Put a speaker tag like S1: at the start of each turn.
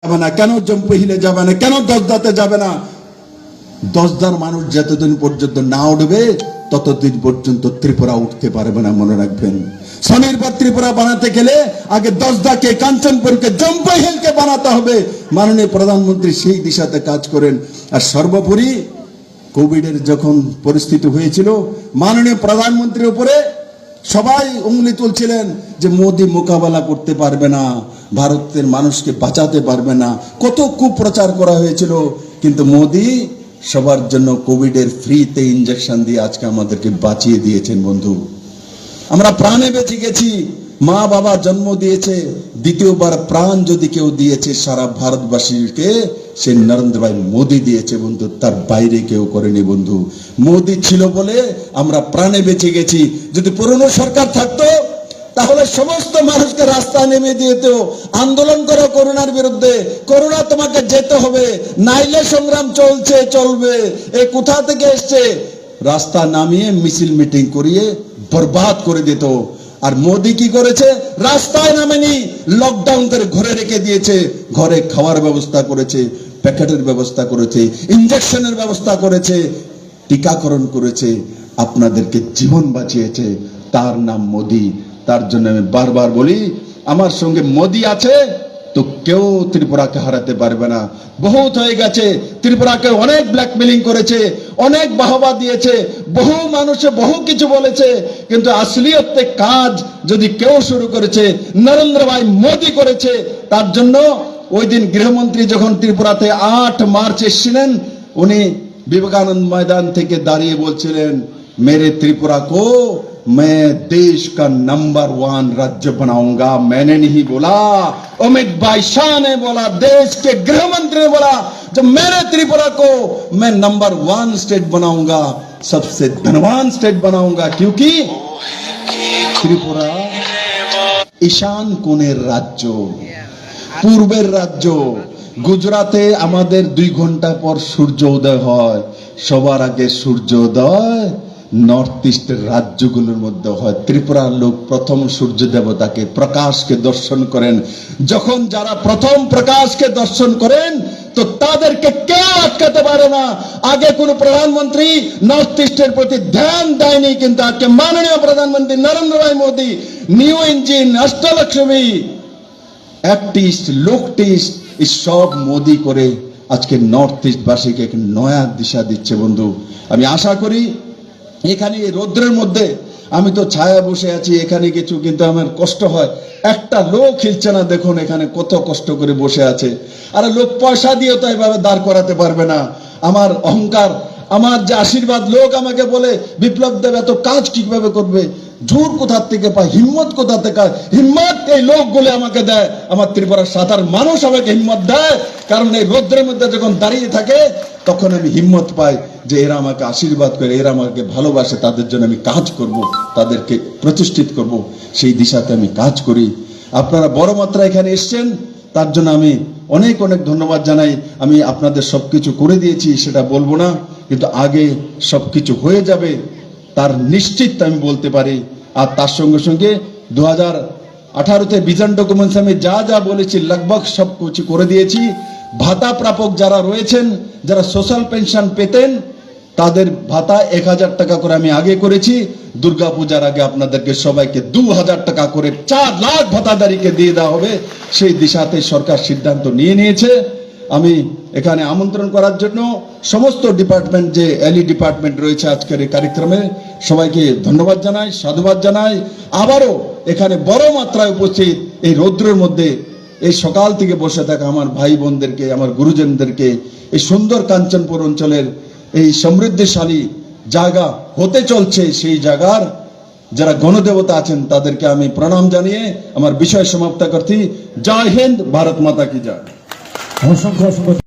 S1: যাবে না কেন? জম্পু হিলে যাবে না কেন? দশদাতে যাবে না? দশদার মানুষ যতদিন পর্যন্ত না উঠবে ততদিন পর্যন্ত ত্রিপুরা উঠতে পারবে না, মনে রাখবেন। স্বনির্ভর ত্রিপুরা বানাতে গেলে আগে দশদাকে, কাঞ্চনপুরকে, জম্পু হিলকে বানাতে হবে। মাননীয় প্রধানমন্ত্রী সেই দিশাতে কাজ করেন। আর সর্বোপরি কোভিডের যখন পরিস্থিতি হয়েছিল, মাননীয় প্রধানমন্ত্রীর উপরে সবাই উঙ্গলি তুলছিলেন যে মোদি মোকাবেলা করতে পারবে না, ভারতের মানুষকে বাঁচাতে পারবে না, কত কুপ্রচার করা হয়েছিল। কিন্তু মোদি সবার জন্য কোভিডের ফ্রিতে ইনজেকশন দিয়ে আজকে আমাদেরকে বাঁচিয়ে দিয়েছেন। বন্ধু, আমরা প্রাণে বেঁচে গেছি। মা বাবা জন্ম দিয়েছে, দ্বিতীয়বার প্রাণ যদি কেউ দিয়েছে সারা ভারতবাসীকে, সে নরেন্দ্র ভাই মোদি দিয়েছে বন্ধু, তার বাইরে কেউ করেনি বন্ধু। মোদি ছিল বলে আমরা প্রাণে বেঁচে গেছি। যদি পুরনো সরকার থাকতো তাহলে সমস্ত মানুষকে রাস্তায় নেমে দিয়েতো, আন্দোলন করো করোনার বিরুদ্ধে, করোনা তোমাকে যেতে হবে, নাইলে সংগ্রাম চলবে। এই কোথা থেকে এসছে? রাস্তা নামিয়ে মিছিল মিটিং করিয়ে বরবাদ করে দিত। আর মোদি কি করেছে? রাস্তায় নামেনি, লকডাউন করে ঘরে রেখে দিয়েছে। ঘরে খাওয়ার ব্যবস্থা করেছে, প্যাকেটের ব্যবস্থা করেছে, ইনজেকশনের ব্যবস্থা করেছে, টিকাকরণ করেছে, আপনাদেরকে জীবন বাঁচিয়েছে। তার নাম মোদি। তার জন্য আমি বারবার বলি, আমার সঙ্গে মোদি আছে তো কেউ ত্রিপুরাকে হারাতে পারবে না। বহুত হয়ে গেছে, ত্রিপুরাকে অনেক ব্ল্যাকমেলিং করেছে, অনেক বাহবা দিয়েছে, বহু মানুষে বহু কিছু বলেছে, কিন্তু আসলিয়তে কাজ যদি কেউ শুরু করেছে নরেন্দ্র ভাই মোদি করেছে। তার জন্য ওই দিন গৃহমন্ত্রী যখন ত্রিপুরাতে 8 মার্চ এসেছিলেন, উনি বিবেকানন্দ ময়দান থেকে দাঁড়িয়ে বলছিলেন, मेरे त्रिपुरा को मैं देश का नंबर 1 राज्य बनाऊंगा। मैंने नहीं बोला, अमित भाई शाह ने बोला, देश के गृह मंत्री ने बोला, जब मेरे त्रिपुरा को मैं नंबर 1 स्टेट बनाऊंगा, सबसे धनवान स्टेट बनाऊंगा, क्योंकि त्रिपुरा ईशान कोণের রাজ্য, পূর্বের রাজ্য। গুজরাটে আমাদের 2 ঘন্টা পর সূর্য উদয় হয়, সবার আগে সূর্য উদয় নর্থ ইস্টের রাজ্যগুলোর মধ্যে হয়। ত্রিপুরার লোক প্রথম সূর্য দেবতাকে, প্রকাশকে দর্শন করেন। যখন যারা প্রথম প্রকাশকে দর্শন করেন তো তাদেরকে কেউ আটকাতে পারে না। আগে কোন প্রধানমন্ত্রী নর্থ ইস্টের প্রতি ধ্যান দেয়নি, কিন্তু আজকে মাননীয় প্রধানমন্ত্রী নরেন্দ্র ভাই Modi new engine, Ashtalakshmi, Act East, লোকটিস্ট, এই সব মোদি করে আজকে নর্থ ইস্ট বাসীকে এক নয়া দিশা দিচ্ছে। বন্ধু, আমি আশা করি এখানে এই রৌদ্রের মধ্যে, আমি তো ছায়া বসে আছি এখানে কিছু, কিন্তু আমার কষ্ট হয়, একটা লোক হিলছে না। দেখুন এখানে কত কষ্ট করে বসে আছে। আর লোক পয়সা দিয়ে তো এভাবে দাঁড় করাতে পারবে না। আমার অহংকার, আমার যে আশীর্বাদ, লোক আমাকে বলে বিপ্লব দেব এত কাজ কিভাবে করবে, জোর কোথা থেকে পায়, হিম্মত কোথা থেকে? হিম্মত এই লোকগুলো আমাকে দেয়, আমার ত্রিপুরার সাধারণ মানুষ আমাকে হিম্মত দেয়। কারণ এই রৌদ্রের মধ্যে যখন দাঁড়িয়ে থাকে তখন আমি হিম্মত পাই যে এরা আমাকে আশীর্বাদ করে, এরা আমাকে ভালোবাসে, তাদের জন্য আমি কাজ করব, তাদেরকে প্রতিষ্ঠিত করব, সেই দিশাতে আমি কাজ করি। আপনারা বড় মাত্রা এখানে এসছেন, তার জন্য আমি অনেক অনেক ধন্যবাদ জানাই। আমি আপনাদের সবকিছু করে দিয়েছি সেটা বলবো না, কিন্তু আগে সবকিছু হয়ে যাবে তার নিশ্চিত আমি বলতে পারি। আর তার সঙ্গে সঙ্গে 2018তে ভিশন ডকুমেন্টস আমি যা যা বলেছি লগভগ সব কিছু করে দিয়েছি। ভাতা প্রাপক যারা রয়েছেন, যারা সোশ্যাল পেনশন পেতেন, তাদের ভাতা 1000 টাকা করে আমি আগে করেছি। দুর্গাপূজার আগে আপনাদেরকে সবাইকে 2000 টাকা করে 4 লাখ ভাতাদারিকে দিয়ে দেওয়া হবে, সেই দিশাতে সরকার সিদ্ধান্ত নিয়ে নিয়েছে। আমি এখানে আমন্ত্রণ করার জন্য সমস্ত ডিপার্টমেন্ট, যে এলি ডিপার্টমেন্ট রয়েছে আজকের এই কার্যক্রমে, সবাইকে ধন্যবাদ জানাই, সাধুবাদ জানাই। আবারও এখানে বড় মাত্রায় উপস্থিত এই রৌদ্রের মধ্যে এই সকাল থেকে বসে থাকা আমার ভাই বোনদেরকে, আমার গুরুজনদেরকে, এই সুন্দর কাঞ্চনপুর অঞ্চলের এই সমৃদ্ধিশালী জায়গা হতে চলছে, সেই জায়গার যারা গণদেবতা আছেন তাদেরকে আমি প্রণাম জানিয়ে আমার বিষয় সমাপ্ত করছি। জয় হিন্দ, ভারত মাতা কি জয়।
S2: অসংখ্য অসংখ্য